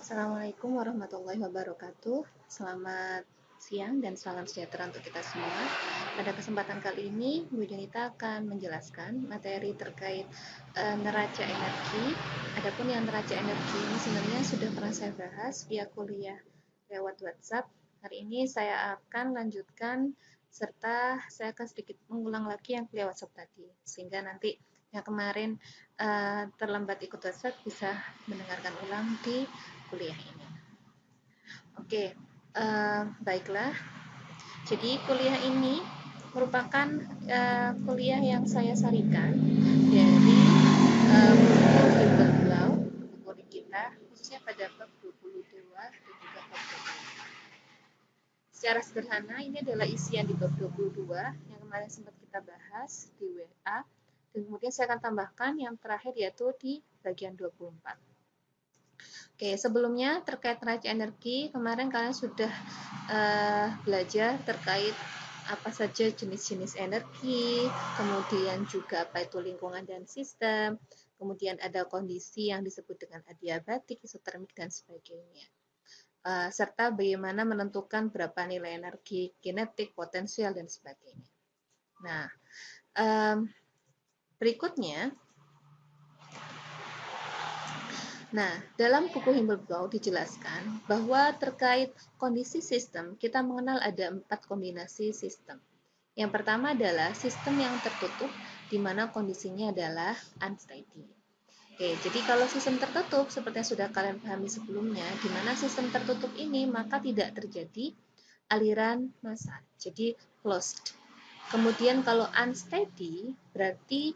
Assalamualaikum warahmatullahi wabarakatuh. Selamat siang dan salam sejahtera untuk kita semua. Pada kesempatan kali ini, Bu Junita akan menjelaskan materi terkait neraca energi. Adapun yang neraca energi ini sebenarnya sudah pernah saya bahas via kuliah lewat WhatsApp. Hari ini saya akan lanjutkan serta saya akan sedikit mengulang lagi yang via WhatsApp tadi, sehingga nanti yang kemarin terlambat ikut WhatsApp bisa mendengarkan ulang di kuliah ini. Oke, baiklah. Jadi kuliah ini merupakan kuliah yang saya sarikan dari buku Hilbert Blau, buku kita, khususnya pada bab 22 dan juga bab 20. Secara sederhana, ini adalah isian di bab 22 yang kemarin sempat kita bahas di WA, dan kemudian saya akan tambahkan yang terakhir yaitu di bagian 24. Oke, sebelumnya terkait neraca energi, kemarin kalian sudah belajar terkait apa saja jenis-jenis energi, kemudian juga apa itu lingkungan dan sistem, kemudian ada kondisi yang disebut dengan adiabatik, isotermik, dan sebagainya. Serta bagaimana menentukan berapa nilai energi kinetik, potensial, dan sebagainya. Nah, berikutnya, dalam buku Himmelblau dijelaskan bahwa terkait kondisi sistem, kita mengenal ada 4 kombinasi sistem. Yang pertama adalah sistem yang tertutup, di mana kondisinya adalah unsteady. Oke, jadi kalau sistem tertutup, seperti yang sudah kalian pahami sebelumnya, di mana sistem tertutup ini maka tidak terjadi aliran massa, jadi closed. Kemudian kalau unsteady, berarti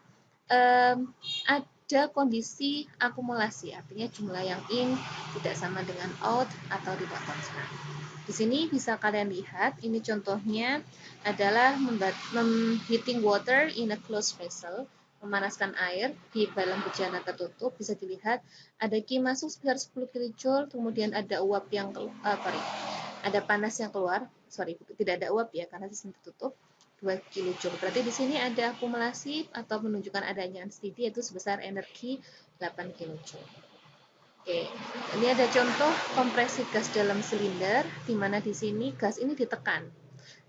ada kondisi akumulasi, artinya jumlah yang in tidak sama dengan out atau tidak konstan. Di sini bisa kalian lihat, ini contohnya adalah heating water in a closed vessel, memanaskan air di dalam bejana tertutup. Bisa dilihat ada Q masuk sekitar 10 kJ, kemudian ada uap yang ada panas yang keluar, tidak ada uap ya karena sistem tertutup, 2 kJ. Berarti di sini ada akumulasi atau menunjukkan adanya unsteady yaitu sebesar energi 8 kJ. Oke, ini ada contoh kompresi gas dalam silinder, di mana di sini gas ini ditekan.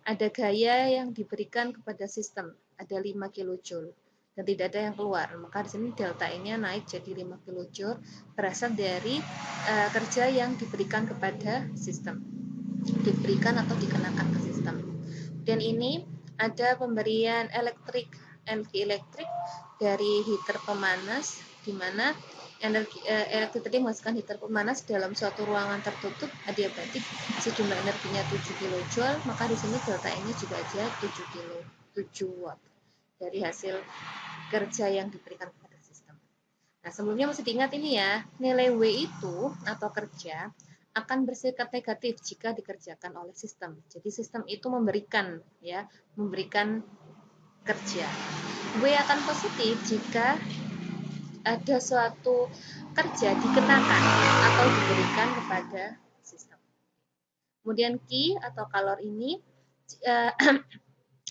Ada gaya yang diberikan kepada sistem, ada 5 kJ dan tidak ada yang keluar. Maka di sini delta I-nya naik jadi 5 kJ berasal dari kerja yang diberikan kepada sistem, diberikan atau dikenakan ke sistem. Dan ini ada pemberian energi elektrik dari heater pemanas, di mana energi elektrik tadi menghasilkan heater pemanas dalam suatu ruangan tertutup adiabatik, sejumlah energinya 7 kJ, maka di sini delta I-nya juga ada 7 watt dari hasil kerja yang diberikan kepada sistem. Nah, sebelumnya mesti diingat ini ya, nilai W itu atau kerja akan bersifat negatif jika dikerjakan oleh sistem. Jadi sistem itu memberikan kerja. W akan positif jika ada suatu kerja dikenakan atau diberikan kepada sistem. Kemudian Q atau kalor ini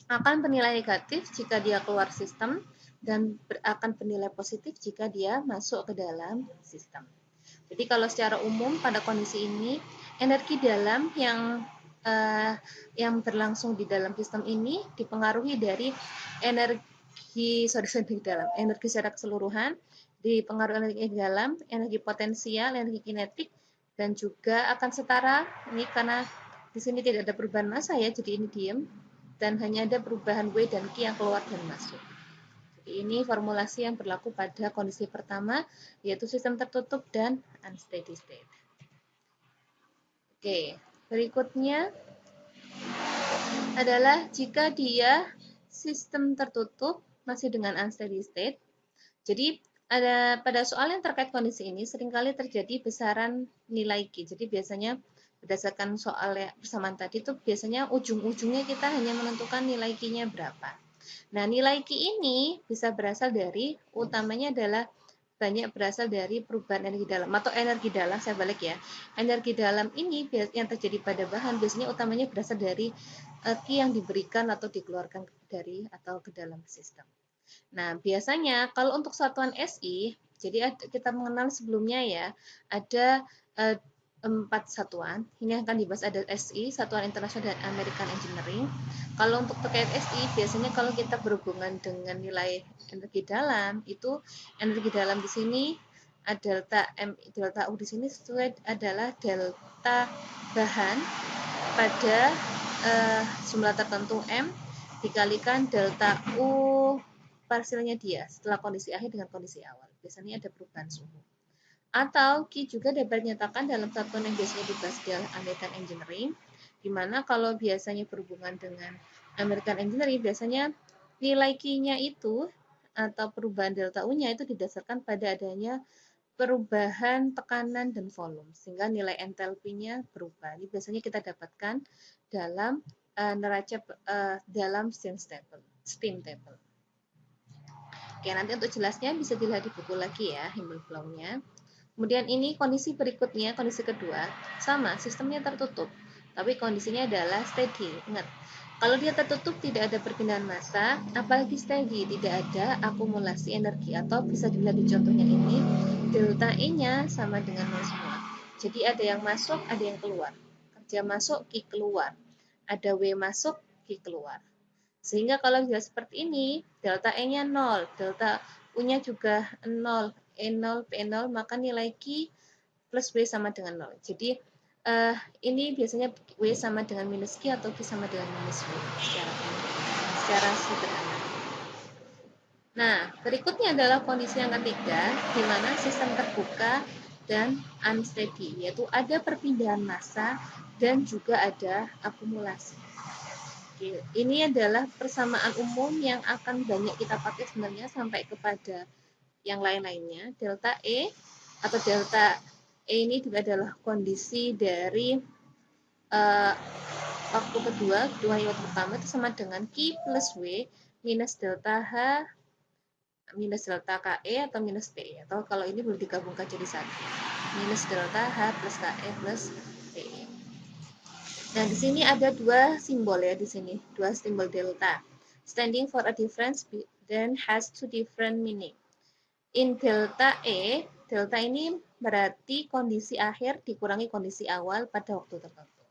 akan bernilai negatif jika dia keluar sistem dan akan bernilai positif jika dia masuk ke dalam sistem. Jadi kalau secara umum pada kondisi ini energi dalam yang berlangsung di dalam sistem ini dipengaruhi dari energi secara keseluruhan, dipengaruhi energi dalam, energi potensial, energi kinetik, dan juga akan setara. Ini karena di sini tidak ada perubahan massa ya, jadi ini diam dan hanya ada perubahan W dan Q yang keluar dan masuk. Ini formulasi yang berlaku pada kondisi pertama, yaitu sistem tertutup dan unsteady state. Oke, berikutnya adalah jika dia sistem tertutup masih dengan unsteady state. Jadi pada soal yang terkait kondisi ini seringkali terjadi besaran nilai Q. Jadi biasanya berdasarkan soal persamaan tadi itu biasanya ujung-ujungnya kita hanya menentukan nilai Q-nya berapa. Nah, nilai Q ini bisa berasal dari, utamanya adalah banyak berasal dari perubahan energi dalam atau energi dalam, saya balik ya. Energi dalam ini yang terjadi pada bahan biasanya utamanya berasal dari Q yang diberikan atau dikeluarkan dari atau ke dalam sistem. Nah, biasanya kalau untuk satuan SI, jadi kita mengenal sebelumnya ya, ada 4 satuan. Ini akan dibahas ada SI, Satuan Internasional dan American Engineering. Kalau untuk terkait SI, biasanya kalau kita berhubungan dengan nilai energi dalam, itu energi dalam di sini delta M, delta U di sini sesuai adalah delta bahan pada jumlah tertentu M dikalikan delta U parsialnya dia setelah kondisi akhir dengan kondisi awal. Biasanya ada perubahan suhu. Atau Q juga dapat dinyatakan dalam satuan yang biasanya dibahas di American Engineering, di mana kalau biasanya berhubungan dengan American Engineering, biasanya nilai Q-nya itu atau perubahan delta U-nya itu didasarkan pada adanya perubahan tekanan dan volume, sehingga nilai entalpinya berubah. Ini biasanya kita dapatkan dalam neraca dalam steam table. Oke, nanti untuk jelasnya bisa dilihat di buku lagi ya, Himmelblau-nya. Kemudian ini kondisi berikutnya, kondisi kedua, sama, sistemnya tertutup, tapi kondisinya adalah steady. Ingat, kalau dia tertutup tidak ada perpindahan massa, apalagi steady, tidak ada akumulasi energi, atau bisa dilihat di contohnya ini, delta E-nya sama dengan 0 semua. Jadi ada yang masuk, ada yang keluar. Kerja masuk, Q keluar. Ada W masuk, Q keluar. Sehingga kalau sudah seperti ini, delta E-nya 0, delta U-nya juga 0, E0, P0, maka nilai Q plus W sama dengan 0. Jadi, ini biasanya W sama dengan minus Q atau Q sama dengan minus W secara sederhana. Nah, berikutnya adalah kondisi yang ketiga, di mana sistem terbuka dan unsteady, yaitu ada perpindahan massa dan juga ada akumulasi. Ini adalah persamaan umum yang akan banyak kita pakai sebenarnya sampai kepada yang lain-lainnya. Delta E atau delta E ini juga adalah kondisi dari waktu kedua waktu pertama itu sama dengan Q plus W minus delta H minus delta KE atau minus PE. Atau kalau ini boleh digabungkan jadi satu. Minus delta H plus KE plus PE. Nah, di sini ada dua simbol ya di sini, dua simbol delta. Standing for a difference then has two different meaning. In delta E, delta ini berarti kondisi akhir dikurangi kondisi awal pada waktu tertentu.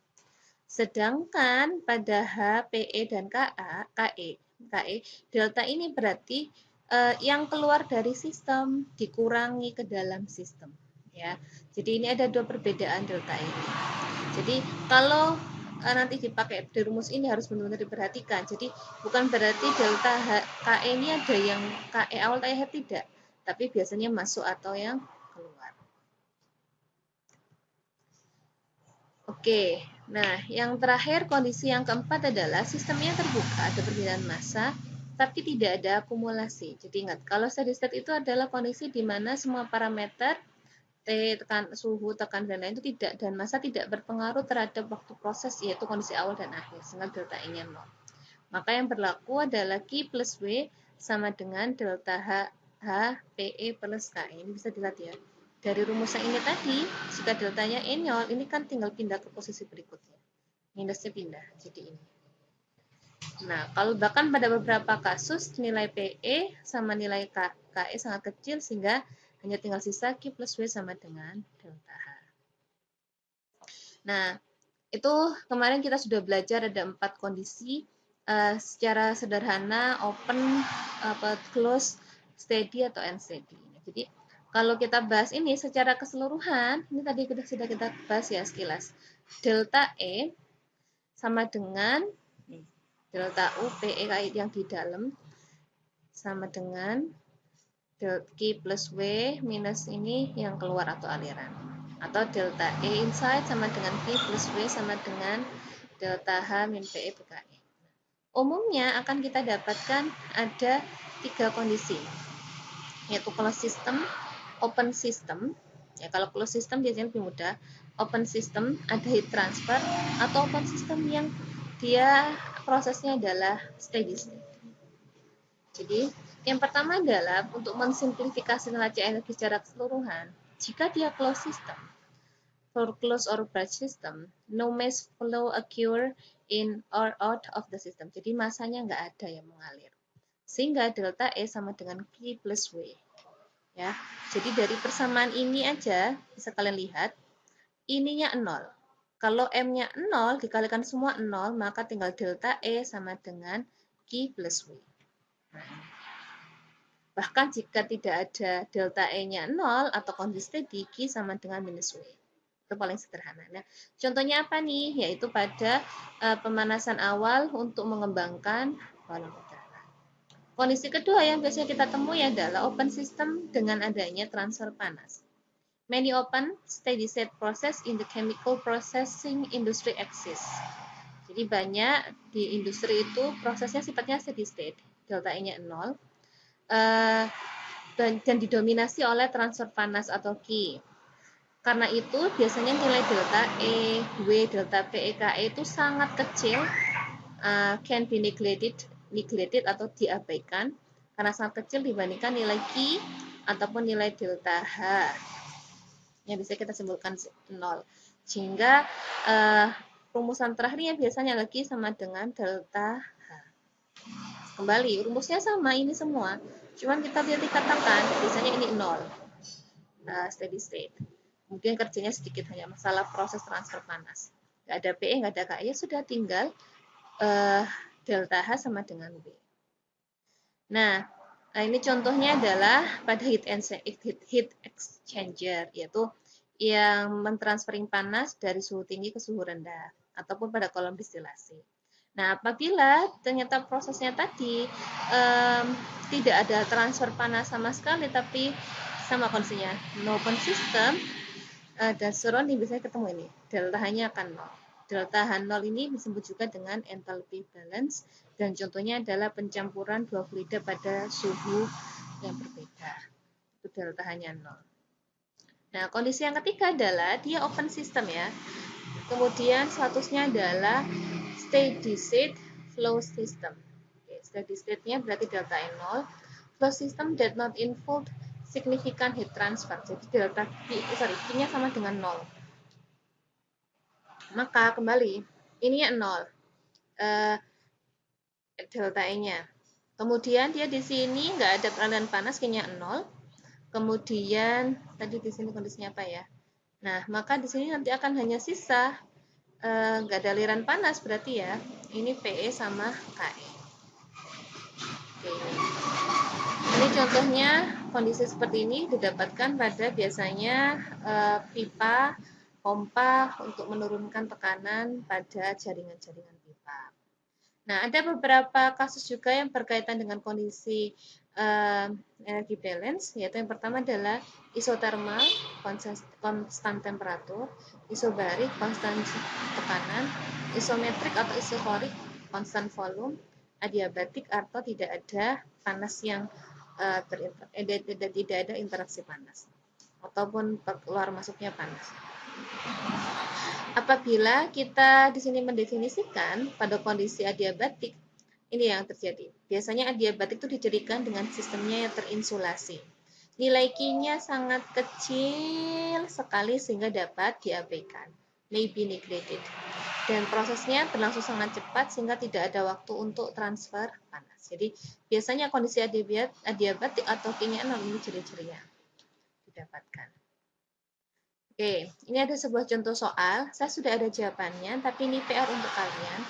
Sedangkan pada H, PE dan KE, delta ini berarti yang keluar dari sistem dikurangi ke dalam sistem. Ya, jadi ini ada dua perbedaan delta ini. Jadi kalau nanti dipakai di rumus ini harus benar-benar diperhatikan. Jadi bukan berarti delta KE ini ada yang KE awal KE akhir tidak, tapi biasanya masuk atau yang keluar. Oke, nah yang terakhir kondisi yang keempat adalah sistemnya terbuka, ada perbedaan massa, tapi tidak ada akumulasi. Jadi ingat, kalau steady state itu adalah kondisi di mana semua parameter suhu, tekan dan lain itu tidak, dan massa tidak berpengaruh terhadap waktu proses, yaitu kondisi awal dan akhir, sehingga delta E-nya 0. Maka yang berlaku adalah Q plus W sama dengan delta H PE plus KE. Ini bisa dilihat ya. Dari rumusan ini tadi, jika deltanya E0, ini kan tinggal pindah ke posisi berikutnya. Minusnya pindah, jadi ini. Nah, kalau bahkan pada beberapa kasus, nilai PE sama nilai KE sangat kecil, sehingga hanya tinggal sisa Q plus W sama dengan delta H. Nah, itu kemarin kita sudah belajar ada 4 kondisi secara sederhana, open, close, steady, atau unsteady. Jadi, kalau kita bahas ini secara keseluruhan, ini tadi sudah kita bahas ya sekilas. Delta E sama dengan delta U, PE yang di dalam, sama dengan Q plus W minus ini yang keluar atau aliran. Atau delta E inside sama dengan Q plus W sama dengan delta H min PE PKE. Umumnya akan kita dapatkan ada 3 kondisi, yaitu closed system, open system. Ya, kalau closed system biasanya lebih mudah. Open system ada heat transfer, atau open system yang dia prosesnya adalah steady state. Jadi, yang pertama adalah untuk mensimplifikasi neraca energi secara keseluruhan. Jika dia closed system, for closed or batch system, no mass flow occur in or out of the system. Jadi masanya nggak ada yang mengalir. Sehingga delta E sama dengan Q plus W. Ya, jadi dari persamaan ini aja bisa kalian lihat, ininya 0. Kalau M-nya 0 dikalikan semua 0, maka tinggal delta E sama dengan Q plus W. Bahkan jika tidak ada delta E-nya 0 atau kondisi steady, Q sama dengan minus W. Itu paling sederhana. Nah, contohnya apa nih? Yaitu pada pemanasan awal untuk mengembangkan balon udara. Kondisi kedua yang biasanya kita temui adalah open system dengan adanya transfer panas. Many open steady state process in the chemical processing industry exist. Jadi banyak di industri itu prosesnya sifatnya steady state, delta E-nya 0, dan didominasi oleh transfer panas atau Q. Karena itu biasanya nilai delta E, W, delta P, E, K, E itu sangat kecil, can be neglected atau diabaikan karena sangat kecil dibandingkan nilai Q ataupun nilai delta H yang bisa kita simpulkan 0. Sehingga rumusan terakhirnya biasanya lagi sama dengan delta H. Kembali, rumusnya sama ini semua. Cuman kita dikatakan biasanya ini 0. Steady state. Kemudian kerjanya sedikit hanya masalah proses transfer panas. Nggak ada PE, nggak ada KE, sudah tinggal delta H sama dengan W. Nah, ini contohnya adalah pada heat exchanger, yaitu yang mentransferring panas dari suhu tinggi ke suhu rendah, ataupun pada kolom distilasi. Nah, apabila ternyata prosesnya tadi tidak ada transfer panas sama sekali, tapi sama kondisinya, no open system, dan surrounding biasanya ketemu ini, delta H-nya akan 0. Delta H0 ini disebut juga dengan enthalpy balance, dan contohnya adalah pencampuran dua fluida pada suhu yang berbeda. Itu delta H-nya 0. Nah, kondisi yang ketiga adalah dia open system ya. Kemudian statusnya adalah steady state flow system. Steady state-nya berarti delta E0. Flow system that not involve significant heat transfer. Jadi delta Q-nya sama dengan 0. Maka kembali, ininya 0. Delta E-nya. Kemudian dia di sini nggak ada aliran panas, Q-nya 0. Kemudian tadi di sini kondisinya apa ya? Nah, maka di sini nanti akan hanya sisa nggak ada aliran panas berarti ya. Ini PE sama KE. Oke. Ini contohnya kondisi seperti ini didapatkan pada biasanya pipa pompa untuk menurunkan tekanan pada jaringan-jaringan pipa. Nah, ada beberapa kasus juga yang berkaitan dengan kondisi energi balance, yaitu yang pertama adalah isothermal, konstan temperatur, isobarik, konstan tekanan, isometrik atau isokorik, konstan volume, adiabatik atau tidak ada panas yang tidak ada interaksi panas ataupun keluar masuknya panas. Apabila kita di sini mendefinisikan pada kondisi adiabatik, ini yang terjadi. Biasanya adiabatik itu dijadikan dengan sistemnya yang terinsulasi. Nilai Q-nya sangat kecil sekali sehingga dapat diabaikan, may be neglected. Dan prosesnya berlangsung sangat cepat sehingga tidak ada waktu untuk transfer panas. Jadi biasanya kondisi adiabatik atau Q-nya 0 ini ciri-cirinya didapatkan. Oke, ini ada sebuah contoh soal. Saya sudah ada jawabannya, tapi ini PR untuk kalian.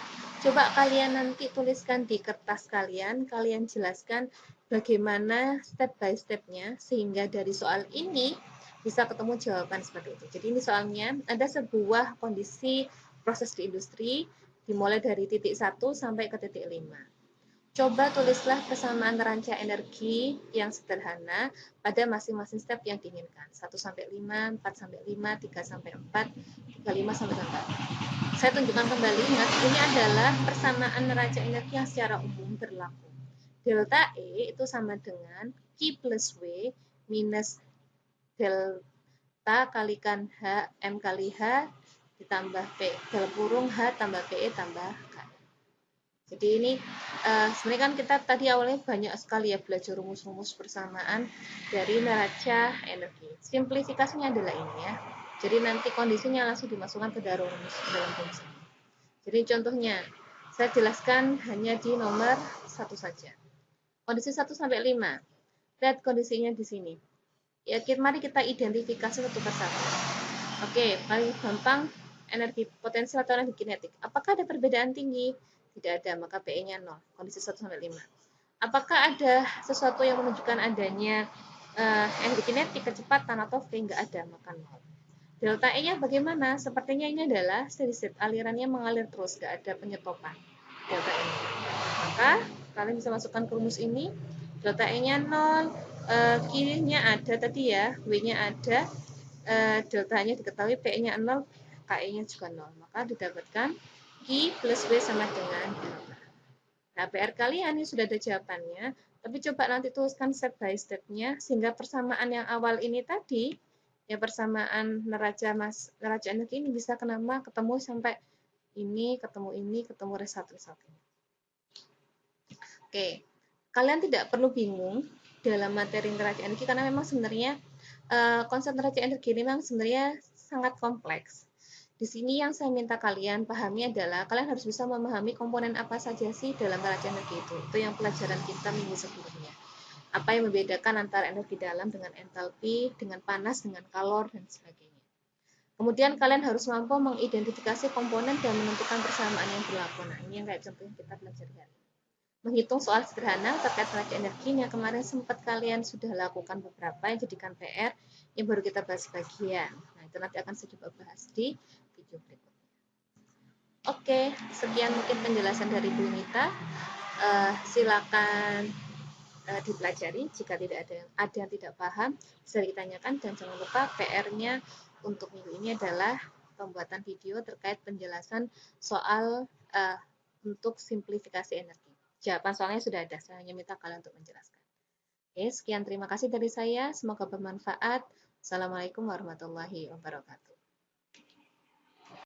Coba kalian nanti tuliskan di kertas kalian jelaskan bagaimana step by step-nya, sehingga dari soal ini bisa ketemu jawaban seperti itu. Jadi ini soalnya ada sebuah kondisi proses di industri, dimulai dari titik 1 sampai ke titik 5. Coba tulislah kesamaan ranca energi yang sederhana pada masing-masing step yang diinginkan. 1 sampai 5, 4 sampai 5, 3 sampai 4, 35 sampai 4. Saya tunjukkan kembali, ini adalah persamaan neraca energi yang secara umum berlaku. Delta E itu sama dengan Q plus W minus delta kalikan H, M kali H ditambah P, dalam kurung H tambah PE tambah K. Jadi ini sebenarnya kan kita tadi awalnya banyak sekali ya belajar rumus-rumus persamaan dari neraca energi. Simplifikasinya adalah ini ya. Jadi nanti kondisinya langsung dimasukkan ke dalam rumus ini. Jadi contohnya, saya jelaskan hanya di nomor 1 saja. Kondisi 1 sampai 5. Lihat kondisinya di sini. Ya, mari kita identifikasi satu persatu. Oke, paling gampang energi potensial atau energi kinetik. Apakah ada perbedaan tinggi? Tidak ada, maka PE-nya 0, kondisi 1 sampai 5. Apakah ada sesuatu yang menunjukkan adanya energi kinetik, kecepatan, atau V? Nggak ada, maka 0. Delta E-nya bagaimana? Sepertinya ini adalah steady state, alirannya mengalir terus, nggak ada penyetopan. Delta E. Maka kalian bisa masukkan ke rumus ini. Delta E-nya 0, Q-nya ada tadi ya, W-nya ada, deltanya diketahui, P-nya 0, KE-nya juga 0. Maka didapatkan Q plus W sama dengan delta. Nah, PR kalian ini sudah ada jawabannya, tapi coba nanti tuliskan step by step-nya, sehingga persamaan yang awal ini tadi, ya persamaan neraca energi ini bisa ketemu sampai ini, ketemu result ini. Oke, kalian tidak perlu bingung dalam materi neraca energi, karena memang sebenarnya konsep neraca energi ini memang sebenarnya sangat kompleks. Di sini yang saya minta kalian pahami adalah kalian harus bisa memahami komponen apa saja sih dalam neraca energi itu. Itu yang pelajaran kita minggu sebelumnya. Apa yang membedakan antara energi dalam dengan entalpi, dengan panas, dengan kalor, dan sebagainya. Kemudian kalian harus mampu mengidentifikasi komponen dan menentukan persamaan yang berlaku. Nah, ini yang kayak contoh yang kita pelajari hari ini. Menghitung soal sederhana terkait neraca energi yang kemarin sempat kalian sudah lakukan beberapa yang jadikan PR yang baru kita bahas bagian. Nah, itu nanti akan saya coba bahas di video berikutnya. Oke, sekian mungkin penjelasan dari Bu Nita. Silakan dipelajari. Jika tidak ada yang tidak paham, bisa ditanyakan, dan jangan lupa PR-nya untuk minggu ini adalah pembuatan video terkait penjelasan soal untuk simplifikasi energi. Jawaban soalnya sudah ada, saya hanya minta kalian untuk menjelaskan. Oke, sekian, terima kasih dari saya, semoga bermanfaat. Assalamualaikum warahmatullahi wabarakatuh.